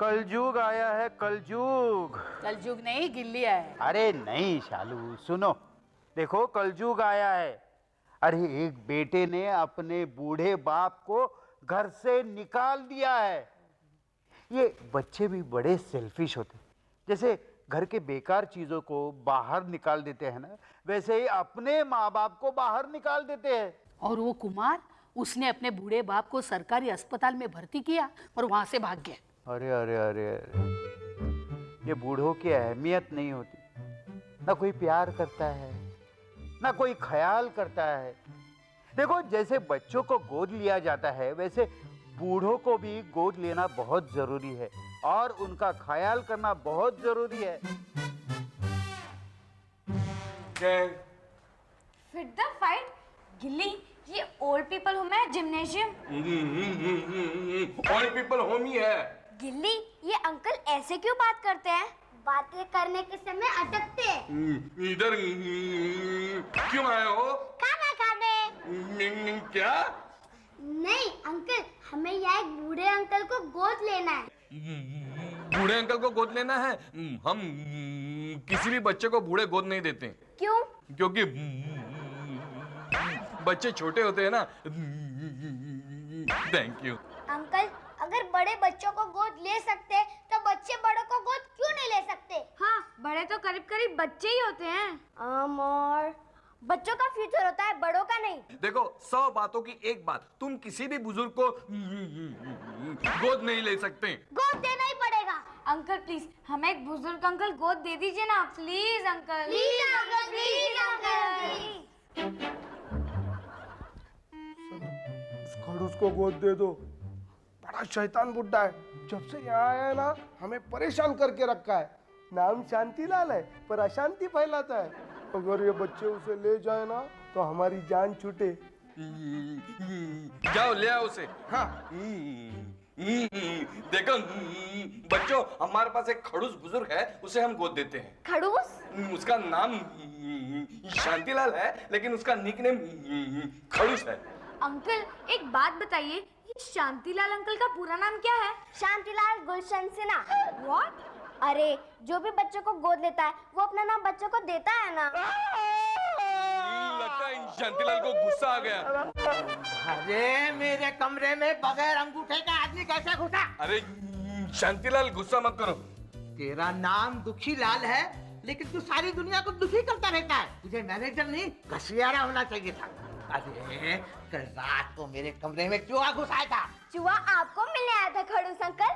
कलयुग आया है, कलयुग। कलयुग नहीं, गिल्ली आया है। अरे नहीं शालू, सुनो, देखो कलयुग आया है। अरे एक बेटे ने अपने बूढ़े बाप को घर से निकाल दिया है। ये बच्चे भी बड़े सेल्फिश होते, जैसे घर के बेकार चीजों को बाहर निकाल देते हैं ना, वैसे ही अपने माँ बाप को बाहर निकाल देते हैं। और वो कुमार, उसने अपने बूढ़े बाप को सरकारी अस्पताल में भर्ती किया और वहां से भाग गया। अरे अरे अरे अरे, ये बूढ़ों की अहमियत नहीं होती, ना कोई प्यार करता है ना कोई ख्याल करता है। देखो जैसे बच्चों को गोद लिया जाता है, वैसे बूढ़ों को भी गोद लेना बहुत जरूरी है और उनका ख्याल करना बहुत जरूरी है। फिट द फाइट गिल्ली, ये ओल्ड पीपल होम है जिम्नेशियम। ओल्ड पीपल होम ही है। गिल्ली, ये अंकल ऐसे क्यों बात करते हैं? बातें करने के समय अटकते हैं। इधर क्यों आए हो? खाना खाने। क्या? नहीं अंकल, हमें यहाँ एक बूढ़े अंकल को गोद लेना है। बूढ़े अंकल को गोद लेना है? हम किसी भी बच्चे को बूढ़े गोद नहीं देते। क्यों? क्योंकि बच्चे छोटे होते हैं ना। थैंक यू अंकल, अगर बड़े बच्चों को गोद ले सकते तो बच्चे बड़ों को गोद क्यों नहीं ले सकते? हाँ, बड़े तो करीब करीब बच्चे ही होते हैं। और बच्चों का फ्यूचर होता है, बड़ों का नहीं। देखो, 100 बातों की एक बात, तुम किसी भी बुजुर्ग को गोद नहीं ले सकते। गोद देना ही पड़ेगा। अंकल प्लीज, हमें एक बुजुर्ग अंकल गोद दे दीजिए ना। Please uncle, please uncle, please uncle. खड़ूस को गोद दे दो। बड़ा शैतान बुड्ढा है, जब से यहाँ आया है ना हमें परेशान करके रखा है। नाम शांतिलाल है पर अशांति फैलाता है। अगर ये बच्चे उसे ले जाए ना तो हमारी जान छूटे। जाओ ले आओ उसे। हाँ। देखो बच्चों, हमारे पास एक खड़ूस बुजुर्ग है, उसे हम गोद देते हैं। खड़ूस? उसका नाम शांतिलाल है, लेकिन उसका निकनेम खड़ूस है। अंकल एक बात बताइए, ये शांतिलाल अंकल का पूरा नाम क्या है? शांतिलाल गुलशन सिन्हा। व्हाट? अरे जो भी बच्चों को गोद लेता है वो अपना नाम बच्चों को देता है ना। लगता है शांतिलाल को गुस्सा आ गया। अरे मेरे कमरे में बगैर अंगूठे का आदमी कैसे घुसा? अरे शांतिलाल गुस्सा मत करो। तेरा नाम दुखी लाल है, लेकिन तू सारी दुनिया को दुखी करता रहता है। तुझे मैनेजर नहीं घसियारा होना चाहिए था। अरे कल रात को मेरे कमरे में चूहा घुस आया था। चूहा आपको मिलने आया था खड़ूस अंकल?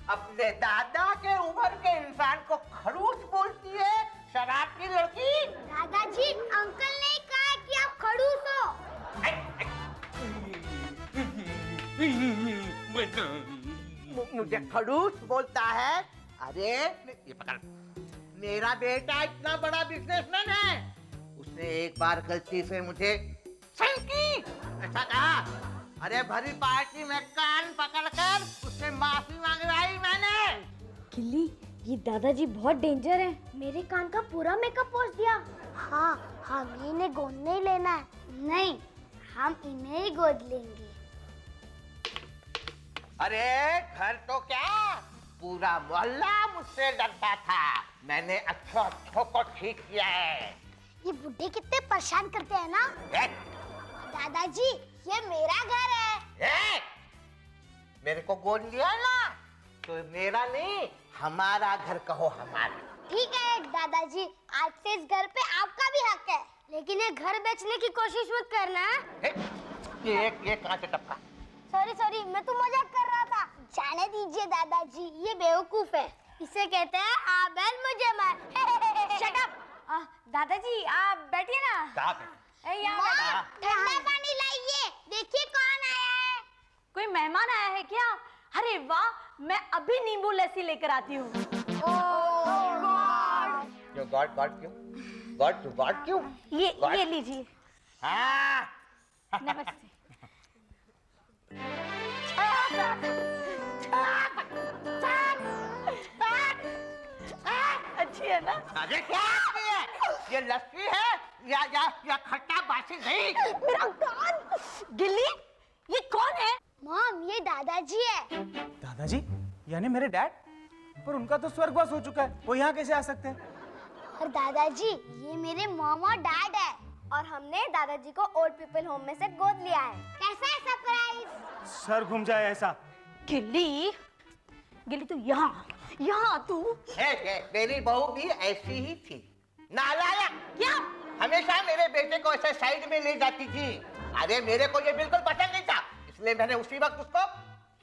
अपने दादा के उम्र के इंसान को खड़ूस बोलती है, शराब की लड़की। दादाजी, अंकल ने कहा कि आप खड़ूस हो। मुझे खड़ूस बोलता है? अरे ये पकड़, मेरा बेटा इतना बड़ा बिजनेसमैन है, उसने एक बार गलती से मुझे ऐसा कहा। अरे भरी पार्टी में कान पकड़कर उससे माफी मांगवाई मैंने। गिल्ली, ये दादाजी बहुत डेंजर है। मेरे कान का पूरा मेकअप पोंछ दिया। हाँ, हम इन्हें गोद नहीं लेना है। नहीं, हम इन्हें ही गोद लेंगे। अरे घर तो क्या, पूरा मोहल्ला मुझसे डरता था। मैंने अच्छों को ठीक किया है। ये बुड्ढे कितने परेशान करते हैं ना। दादाजी, ये मेरा घर है। मेरे को गोद लिया ना, तो मेरा नहीं हमारा घर कहो, हमारा। ठीक है दादाजी, आज से इस घर पे आपका भी हक है, लेकिन ये घर बेचने की कोशिश मत करना। ये कहाँ से टपका? सॉरी, मैं तो मजाक कर रहा था। जाने दीजिए दादाजी, ये बेवकूफ है। इसे कहते हैं आबेल मुझे मार। Shut up. दादाजी आप बैठिए ना। ठंडा पानी लाइए, देखिए कौन आया है। कोई मेहमान आया है क्या? अरे वाह, मैं अभी नींबू लस्सी लेकर आती हूँ। गॉड क्यों? ये लीजिए। हाँ। नमस्ते। अच्छी है ना? अरे क्या है? ये लस्सी है या खट्टा बासी नहीं? मेरा कान। गिल्ली, ये कौन है? मॉम ये दादाजी है। दादाजी यानी मेरे डैड? पर उनका तो स्वर्गवास हो चुका है, वो यहाँ कैसे आ सकते हैं? और दादाजी ये मेरे मॉम और डैड है। और हमने दादाजी को ओल्ड पीपल होम में से गोद लिया है। कैसा है सरप्राइज? सर घूम जाए ऐसा। गिल्ली गिल्ली तू यहाँ तू मेरी बहू भी ऐसी ही थी, नालायक। क्या? हमेशा मेरे बेटे को ऐसे साइड में ले जाती थी। अरे मेरे को ये बिल्कुल पसंद नहीं था, इसलिए मैंने उसी वक्त उसको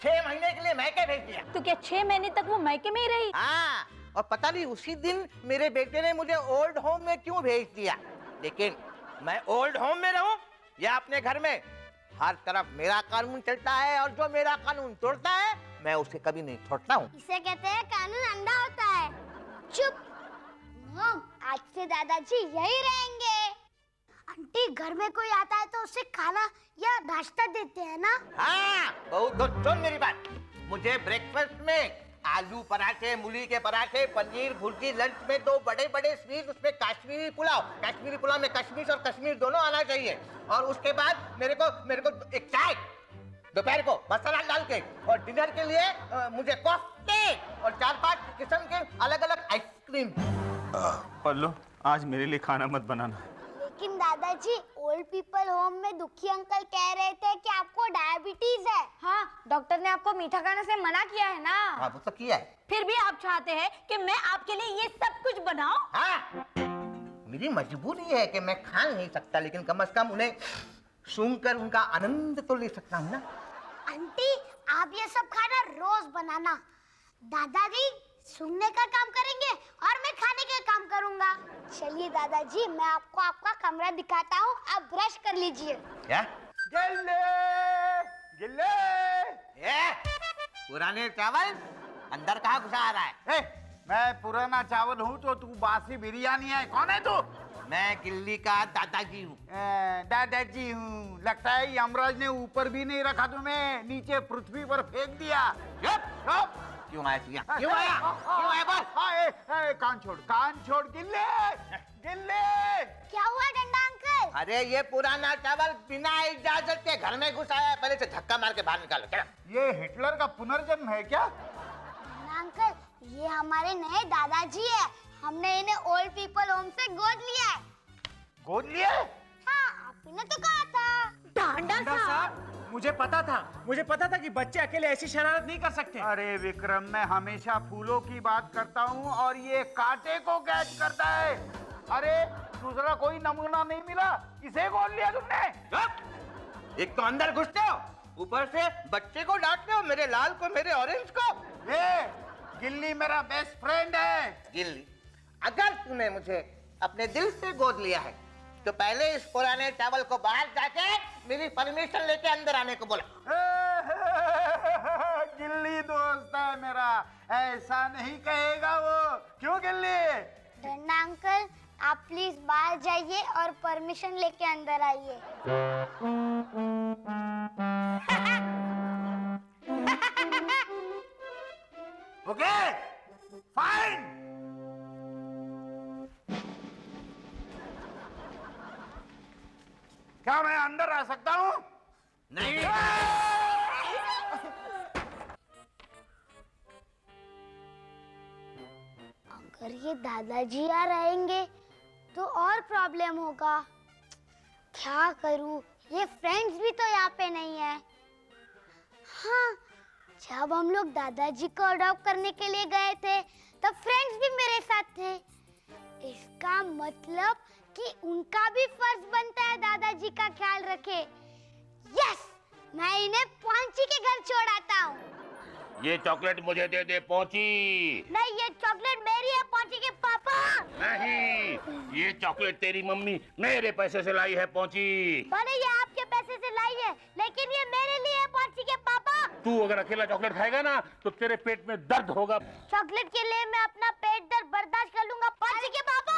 6 महीने के लिए मैके भेज दिया। तो क्या 6 महीने तक वो मायके में ही रही? हाँ, और पता नहीं उसी दिन मेरे बेटे ने मुझे ओल्ड होम में क्यों भेज दिया। लेकिन मैं ओल्ड होम में रहूं या अपने घर में, हर तरफ मेरा कानून चलता है, और जो मेरा कानून तोड़ता है मैं उसे कभी नहीं छोड़ता हूँ। इसे कहते हैं कानून अंधा होता है। चुप। मॉम आज से दादाजी यही रहेंगे। आंटी घर में कोई आता है तो उसे खाना या नाश्ता देते हैं ना? हाँ, बहुत गुड। सुन मेरी बात, मुझे ब्रेकफास्ट में आलू पराठे, मूली के पराठे, पनीर भुर्जी, लंच में 2 बड़े-बड़े स्वीट, उसमें काश्मीरी पुलाव में कश्मीर और कश्मीर दोनों आना चाहिए। और उसके बाद मेरे को एक चाय दोपहर को मसाला डाल के, और डिनर के लिए मुझे कोफ्ते और 4-5 किस्म के अलग-अलग आइसक्रीम। पल्लू आज मेरे लिए खाना मत बनाना। लेकिन दादाजी ओल्ड पीपल होम में दुखी अंकल कह रहे थे कि आपको डायबिटीज है। हाँ, डॉक्टर ने आपको मीठा खाने से मना किया है ना। हाँ, वो तो किया है। फिर भी आप चाहते हैं कि मैं आपके लिए ये सब कुछ बनाऊं? हाँ, मेरी मजबूरी है कि मैं खा नहीं सकता, लेकिन कम से कम उन्हें सूंघकर उनका आनंद तो ले सकता हूँ ना। आंटी आप ये सब खाना रोज बनाना। दादाजी सूंघने का काम करेंगे और मैं खाने का काम करूंगा। चलिए दादाजी मैं आपको आपका कमरा दिखाता हूँ, आप ब्रश कर लीजिए। क्या? गिल्ले गिल्ले पुराने चावल अंदर कहाँ घुसा आ रहा है? मैं पुराना चावल हूँ तो तू बासी बिरयानी है। कौन है तू? मैं गिल्ली का दादाजी हूँ। दादाजी हूँ। लगता है यमराज ने ऊपर भी नहीं रखा तुम्हें, नीचे पृथ्वी पर फेंक दिया। क्यों आया तू यहाँ? क्यों आया बोल? कान छोड़ गिल्ले गिल्ले। क्या हुआ डंडा अंकल? अरे ये पुराना चावल बिना इजाजत के घर में घुसाया है, पहले से धक्का मार के बाहर निकालो। चलो। ये हिटलर का पुनर्जन्म है क्या? डंडा अंकल ये हमारे नए दादाजी है। हमने इन्हें ओल्ड पीपल होम से गोद लिया है। गोद लिया? हाँ आपने तो कहा था। डांडा साहब, मुझे पता था कि बच्चे अकेले ऐसी शरारत नहीं कर सकते। अरे विक्रम मैं हमेशा फूलों की बात करता हूँ और ये कांटे को कैच करता है। अरे दूसरा कोई नमूना नहीं मिला, इसे गोद लिया तुमने? एक तो अंदर घुसते हो, ऊपर से बच्चे को डांटते हो, मेरे लाल को, मेरे ऑरेंज को। गिल्ली मेरा बेस्ट फ्रेंड है। गिल्ली, अगर तूने मुझे अपने दिल से गोद लिया है तो पहले इस पुराने चावल को बाहर जाके मेरी परमिशन लेके अंदर आने को बोला। गिल्ली दोस्त है मेरा, ऐसा नहीं कहेगा वो। क्यों गिल्ली? डंडा अंकल आप प्लीज बाहर जाइए और परमिशन लेके अंदर आइए। Okay fine. क्या मैं अंदर आ सकता हूँ? नहीं। अगर ये दादाजी यहाँ रहेंगे तो और प्रॉब्लम होगा। क्या करूँ, ये फ्रेंड्स भी तो यहाँ पे नहीं है। हाँ, जब हम लोग दादाजी को अडॉप्ट करने के लिए गए थे तब फ्रेंड्स भी मेरे साथ थे। इसका मतलब कि उनका भी फर्ज बनता है दादाजी का ख्याल रखे। यस, मैं इन्हें पहुंची के घर छोड़ आता हूँ। ये चॉकलेट मुझे दे दे पहुंची। नहीं, ये चॉकलेट मेरी है पहुंची के पापा। नहीं, ये चॉकलेट तेरी मम्मी मेरे पैसे से लाई है पहुंची। भले ये आपके पैसे से लाई है, लेकिन ये मेरे लिए है पहुंची के पापा। तू अगर अकेला चॉकलेट खाएगा ना तो तेरे पेट में दर्द होगा। चॉकलेट के लिए मैं अपना पेट दर्द बर्दाश्त कर लूंगा पहुंची के पापा।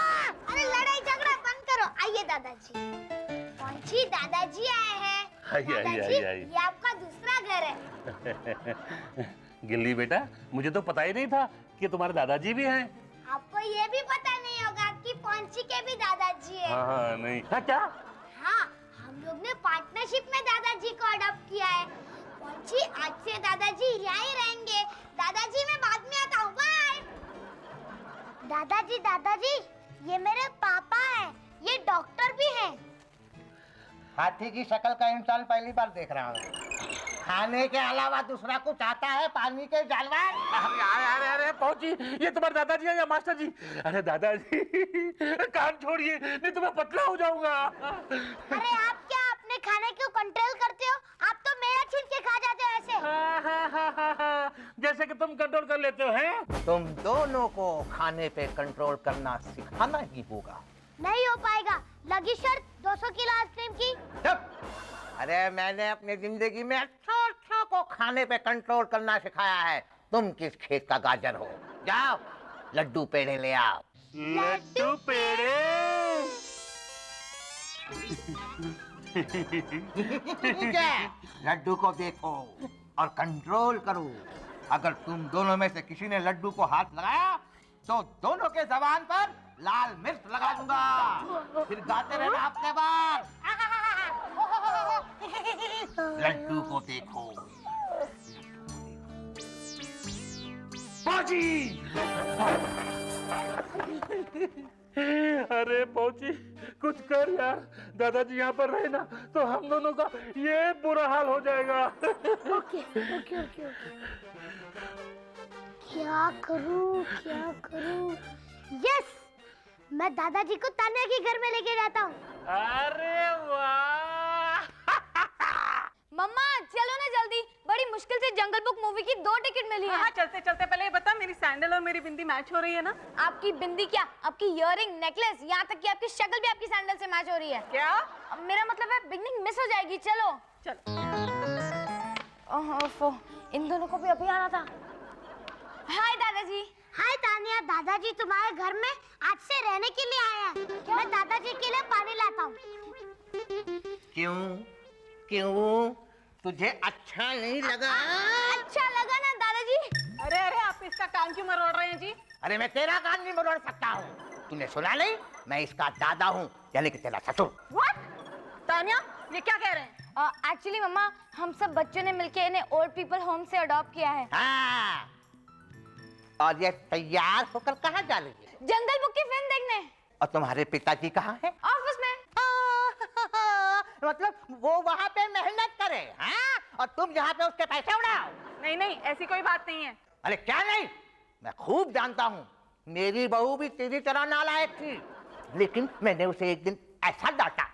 अरे लड़ाई झगड़ा बंद करो। आइए दादाजी। पहुंची दादाजी आए हैं। दादाजी, ये आपका दूसरा घर है। गिल्ली बेटा, मुझे तो पता ही नहीं था कि तुम्हारे दादाजी भी हैं। आपको ये भी पता नहीं होगा कि पहुंची के भी दादाजी है। हाँ नहीं। हाँ क्या? हाँ, हम लोग ने पार्टनरशिप में दादाजी को अडॉप्ट किया है। जी आज से दादाजी यहीं रहेंगे। दादाजी मैं बाद में आता हूँ, बाय। दादाजी ये मेरे पापा हैं, ये डॉक्टर भी हैं। हाथी की शक्ल का इंसान पहली बार देख रहा हूँ। खाने के अलावा दूसरा कुछ आता है? पानी के जानवर? अरे अरे अरे पहुंची, ये तुम्हारे दादाजी है या मास्टर जी? अरे दादाजी कान छोड़िए, नहीं तो मैं पतला हो जाऊंगा। अरे आप क्या अपने खाने को कंट्रोल करते हो? आप तो मेरा छीन के खा जाते हो ऐसे। हाँ। जैसे कि तुम कंट्रोल कर लेते हो, हैं? तुम दोनों को खाने पे कंट्रोल करना सिखाना ही होगा। नहीं हो पाएगा, लगी शर्त 200 किलो आइसक्रीम की। चुप! अरे मैंने अपनी जिंदगी में अच्छा को खाने पे कंट्रोल करना सिखाया है। तुम किस खेत का गाजर हो? जाओ लड्डू पेड़े ले आओ। लड्डू पेड़े। ठीक है, लड्डू को देखो और कंट्रोल करो। अगर तुम दोनों में से किसी ने लड्डू को हाथ लगाया तो दोनों के जबान पर लाल मिर्च लगा दूंगा। फिर गाते रहना अपने बार। लड्डू को देखो। पहुंची। अरे पहुंची, कुछ कर यार। दादाजी यहाँ पर रहे ना तो हम दोनों का ये बुरा हाल हो जाएगा। ओके। क्या करूं? यस, मैं दादाजी को तान्या के घर में लेके जाता हूँ। अरे वाह। मम्मा चलो ना जल्दी, बड़ी मुश्किल से जंगल बुक मूवी की 2 टिकट मिली है। हाँ, चलते चलते पहले ये बता, मेरी सैंडल और मेरी बिंदी मैच हो रही है ना? आपकी बिंदी क्या, आपकी इयररिंग, नेकलेस, यहाँ तक कि आपकी शक्ल भी आपकी सैंडल से मैच हो रही है। क्या? मेरा मतलब है पिकनिक मिस हो जाएगी। चलो चलो। ओहो, इन दोनों को भी अभी आना था। हाय दादाजी। हाय तान्या, दादाजी तुम्हारे घर में आज से रहने के लिए आए हैं। मैं दादाजी के लिए पानी लाता हूँ। क्यों? तुझे अच्छा नहीं लगा? अच्छा लगा ना दादाजी? अरे आप इसका कान क्यों मरोड़ रहे हैं जी? अरे मैं तेरा कान नहीं मरोड़ सकता हूँ। तूने सुना नहीं? मैं इसका दादा हूँ, यानी कि तेरा ससुर। What? तान्या, ये क्या कह रहे हैं? एक्चुअली मम्मा, हम सब बच्चों ने मिलकर इन्हें ओल्ड पीपल होम से अडॉप्ट किया है। हाँ। और ये तैयार होकर कहाँ जा रही है? जंगल बुक की फिल्म देखने। और तुम्हारे पिताजी कहाँ हैं? ऑफिस में। मतलब वो वहाँ पे मेहनत करे, हाँ? और तुम यहाँ पे उसके पैसे उड़ाओ। नहीं, ऐसी कोई बात नहीं है। अरे क्या नहीं? मैं खूब जानता हूँ। मेरी बहू भी तेरी तरह नालायक थी, लेकिन मैंने उसे एक दिन ऐसा डांटा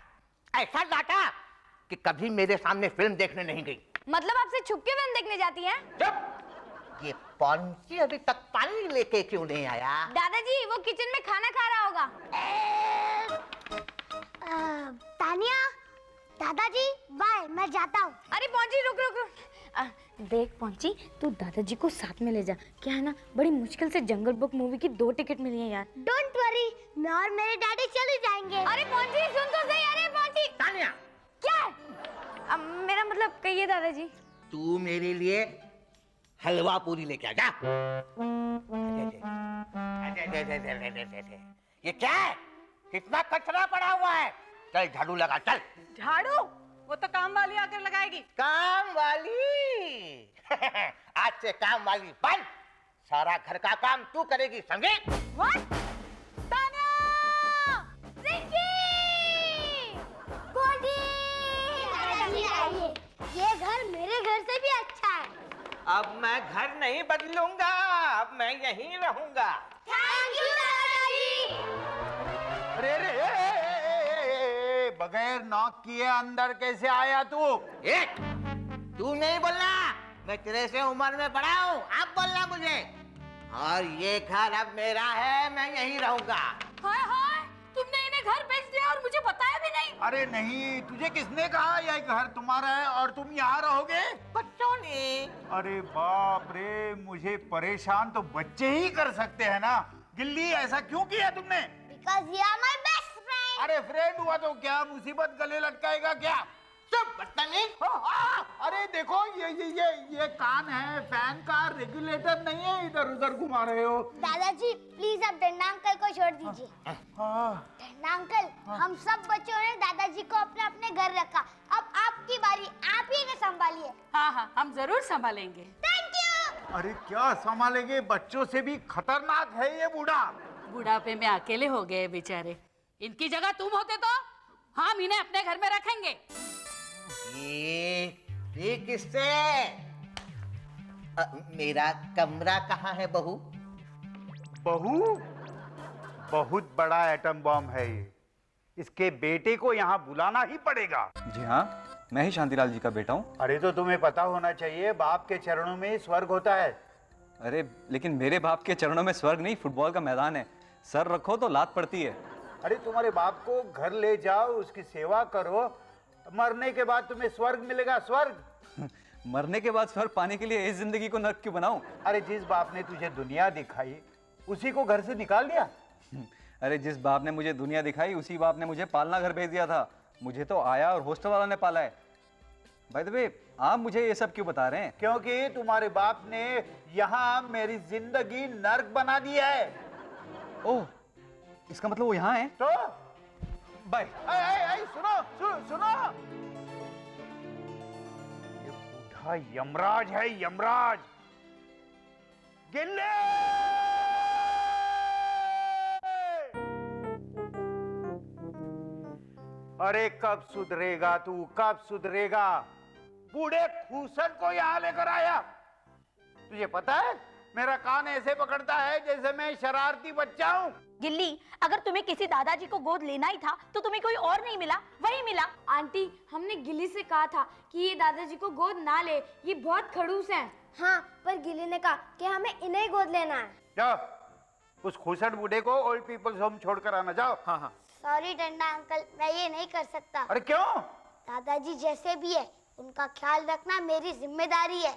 कि कभी मेरे सामने फिल्म देखने नहीं गई। मतलब आपसे छुप के फिल्म देखने जाती हैं? चुप! ये पॉन्ची अभी तक पानी लेके क्यों नहीं आया? दादाजी वो किचन में खाना खा रहा होगा। तान्या, दादाजी बाय, मैं जाता हूँ। अरे पहुंची, रुक। देख पहुंची, तू दादाजी को साथ में ले जा। क्या है ना, बड़ी मुश्किल से जंगल बुक मूवी की 2 टिकट मिली है यार। डोंट वरी, मैं और मेरे डैडी चले जाएंगे। अरे पहुंची, सुन तो सही। अरे पहुंची। तान्या, क्या है? मेरा मतलब कहिए दादाजी। तू मेरे लिए हलवा पूरी लेके आ जा। ये क्या है? कितना कचरा पड़ा हुआ है। चल झाड़ू लगा, चल। झाड़ू? वो तो काम वाली आकर लगाएगी। काम वाली? आज से काम वाली बंद। सारा घर का काम तू करेगी, समझे? What? तान्या! रिंकी! कोडी! दादाजी आइए, ये घर मेरे घर से भी अच्छा है। अब मैं घर नहीं बदलूंगा, अब मैं यहीं रहूंगा। थैंक यू दादाजी। अरे बगैर नॉक किए अंदर कैसे आया तू? तू नहीं बोलना, मैं तेरे से उम्र में बड़ा हूँ, अब बोलना मुझे। और ये घर अब मेरा है, मैं यहीं रहूंगा। हाय, तुमने इन्हें घर बेच दिया और मुझे बताया भी नहीं। अरे नहीं, तुझे किसने कहा यह घर तुम्हारा है और तुम यहाँ रहोगे? बच्चों ने। अरे बाप रे, मुझे परेशान तो बच्चे ही कर सकते हैं ना। गिल्ली, ऐसा क्यों किया तुमने? Because you are my best friend. अरे फ्रेंड हुआ तो क्या मुसीबत गले लटकाएगा क्या? चुप बदतमीज। अरे देखो, ये कान है, फैन का रेगुलेटर नहीं है, इधर उधर घुमा रहे हो। दादाजी प्लीज आप डंडा अंकल को छोड़ दीजिए। डंडा अंकल, हम सब बच्चों ने दादाजी को अपने अपने घर रखा, अब आप आपकी बारी, आप ही इन्हें संभालिए। हाँ हाँ, हम जरूर संभालेंगे। Thank you. अरे क्या संभालेंगे, बच्चों से भी खतरनाक है ये बूढ़ा। बुढ़ापे में अकेले हो गए बेचारे। इनकी जगह तुम होते तो हम इन्हें अपने घर में रखेंगे। ये किससे? मेरा कमरा कहाँ है बहू? बहू? बहुत बड़ा एटम बम है ये, इसके बेटे को यहाँ बुलाना ही पड़ेगा। जी हाँ, मैं ही शांतिलाल जी का बेटा हूँ। अरे तो तुम्हें पता होना चाहिए, बाप के चरणों में ही स्वर्ग होता है। अरे लेकिन मेरे बाप के चरणों में स्वर्ग नहीं, फुटबॉल का मैदान है। सर रखो तो लात पड़ती है। अरे तुम्हारे बाप को घर ले जाओ, उसकी सेवा करो, मरने के बाद तुम्हें स्वर्ग मिलेगा, स्वर्ग। मरने के बाद स्वर्ग पाने के लिए इस जिंदगी को नर्क क्यों बनाऊं? अरे जिस बाप ने तुझे दुनिया दिखाई उसी को घर से निकाल दिया। अरे जिस बाप ने मुझे दुनिया दिखाई उसी बाप ने मुझे पालना घर भेज दिया था। मुझे तो आया और हॉस्टल वाला ने पाला है। बाय द वे, आप मुझे ये सब क्यों बता रहे हैं? क्योंकि तुम्हारे बाप ने यहाँ मेरी जिंदगी नर्क बना दी है। ओह, इसका मतलब वो यहाँ है? तो बाय। सुनो सुनो सुनो, ये बूढ़ा यमराज है, यमराज। गिल्ले! अरे कब सुधरेगा तू, कब सुधरेगा? बूढ़े खूसन को यहां लेकर आया। तुझे पता है मेरा कान ऐसे पकड़ता है जैसे मैं शरारती बच्चा हूं। गिल्ली, अगर तुम्हें किसी दादाजी को गोद लेना ही था तो तुम्हें कोई और नहीं मिला, वही मिला। आंटी, हमने गिल्ली से कहा था कि ये दादाजी को गोद ना ले, ये बहुत खड़ूस हैं। हाँ, पर गिल्ली ने कहा कि हमें इन्हें गोद लेना है। जाओ, उस खूसट बूढ़े को ओल्ड पीपल्स होम छोड़कर आना। जाओ। हाँ हाँ। सॉरी टंडा अंकल, मैं ये नहीं कर सकता। अरे क्यों? दादाजी जैसे भी है, उनका ख्याल रखना मेरी जिम्मेदारी है।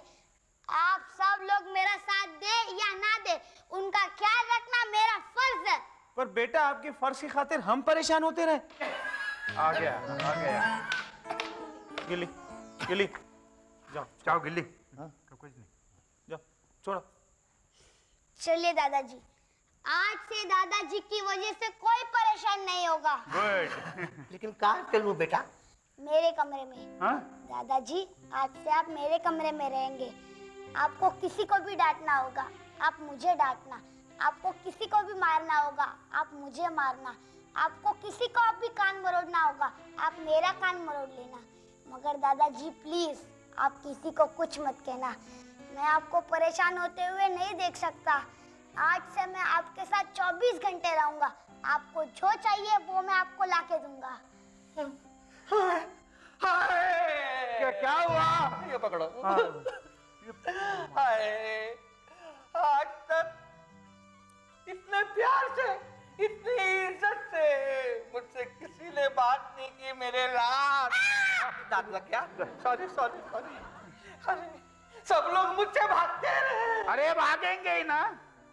आप सब लोग मेरा साथ दे या ना दे, उनका ख्याल रखना मेरा फर्ज है। पर बेटा, आपके फर्ज की खातिर हम परेशान होते रहे। आ गया, आ गया। गिल्ली, गिल्ली, जाओ जाओ गिल्ली। कुछ नहीं, जाओ, छोड़ो। चलिए दादाजी, आज से दादाजी की वजह से कोई परेशान नहीं होगा। गुड। लेकिन कहाँ चलूं बेटा? मेरे कमरे में। हाँ? दादाजी, आज से आप मेरे कमरे में रहेंगे। आपको किसी को भी डांटना होगा, आप मुझे डांटना। आपको किसी को भी मारना होगा, आप मुझे मारना। आपको किसी को भी कान मरोड़ना होगा, आप मेरा कान मरोड़ लेना। मगर दादाजी प्लीज, आप किसी को कुछ मत कहना। मैं आपको परेशान होते हुए नहीं देख सकता। आज से मैं आपके साथ 24 घंटे रहूंगा। आपको जो चाहिए वो मैं आपको लाके दूंगा। क्या हुआ? ये पकड़ो। हाँ। हाय, आज तक इतने प्यार से, इतनी इज्जत से मुझसे किसी ने बात नहीं की मेरे लाल। दांत लग गया? Sorry sorry sorry. अरे सब लोग मुझसे भागते रहे। अरे भागेंगे ही ना,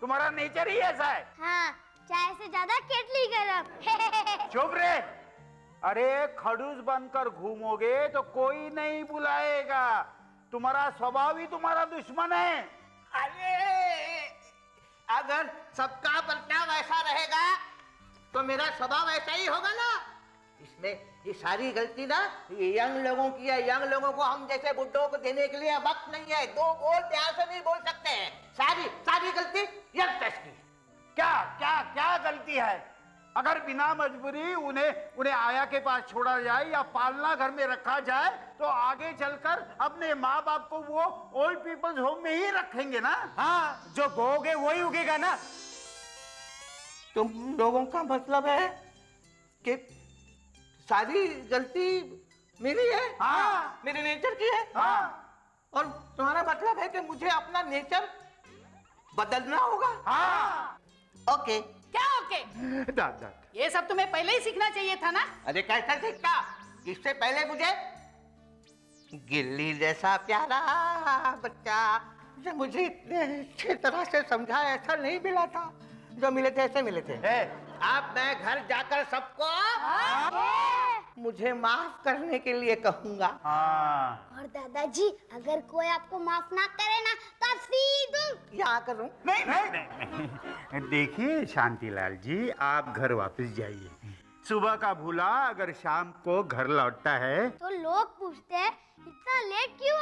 तुम्हारा नेचर ही ऐसा है। हाँ, चाय से ज्यादा केटली गरम। चुप रे। अरे खड़ूस बनकर घूमोगे तो कोई नहीं बुलाएगा। तुम्हारा स्वभाव ही तुम्हारा दुश्मन है। अरे अगर सबका बर्ताव ऐसा रहेगा तो मेरा स्वभाव ऐसा ही होगा ना। इसमें ये सारी गलती ना ये यंग लोगों की है। यंग लोगों को हम जैसे बुड्ढों को देने के लिए वक्त नहीं है। दो बोल ध्यान से नहीं बोल सकते हैं। सारी सारी गलती यंगस्टर्स की है। क्या क्या क्या गलती है? अगर बिना मजबूरी उन्हें आया के पास छोड़ा जाए या पालना घर में रखा जाए तो आगे चलकर अपने माँ बाप को वो ओल्ड पीपल्स होम में ही रखेंगे ना। हाँ, जो बोओगे वही उगेगा ना। तुम लोगों का मतलब है कि सारी गलती मेरी है? हाँ। मेरे नेचर की है? हाँ। और तुम्हारा मतलब है कि मुझे अपना नेचर बदलना होगा? हाँ। ओके। क्या ओके? दादा, ये सब तुम्हें पहले ही सीखना चाहिए था ना। अरे कैसा सीखता? इससे पहले मुझे गिल्ली जैसा प्यारा बच्चा जो मुझे इतने अच्छे तरह से समझा ऐसा नहीं मिला था। जो मिले थे ऐसे मिले थे। अब मैं घर जाकर सबको मुझे माफ करने के लिए कहूंगा। हाँ। और दादाजी, अगर कोई आपको माफ ना करे ना तो आप सीधे यहाँ करूं? नहीं। देखिए शांतिलाल जी, आप घर वापस जाइए। सुबह का भूला अगर शाम को घर लौटता है तो लोग पूछते हैं इतना लेट क्यों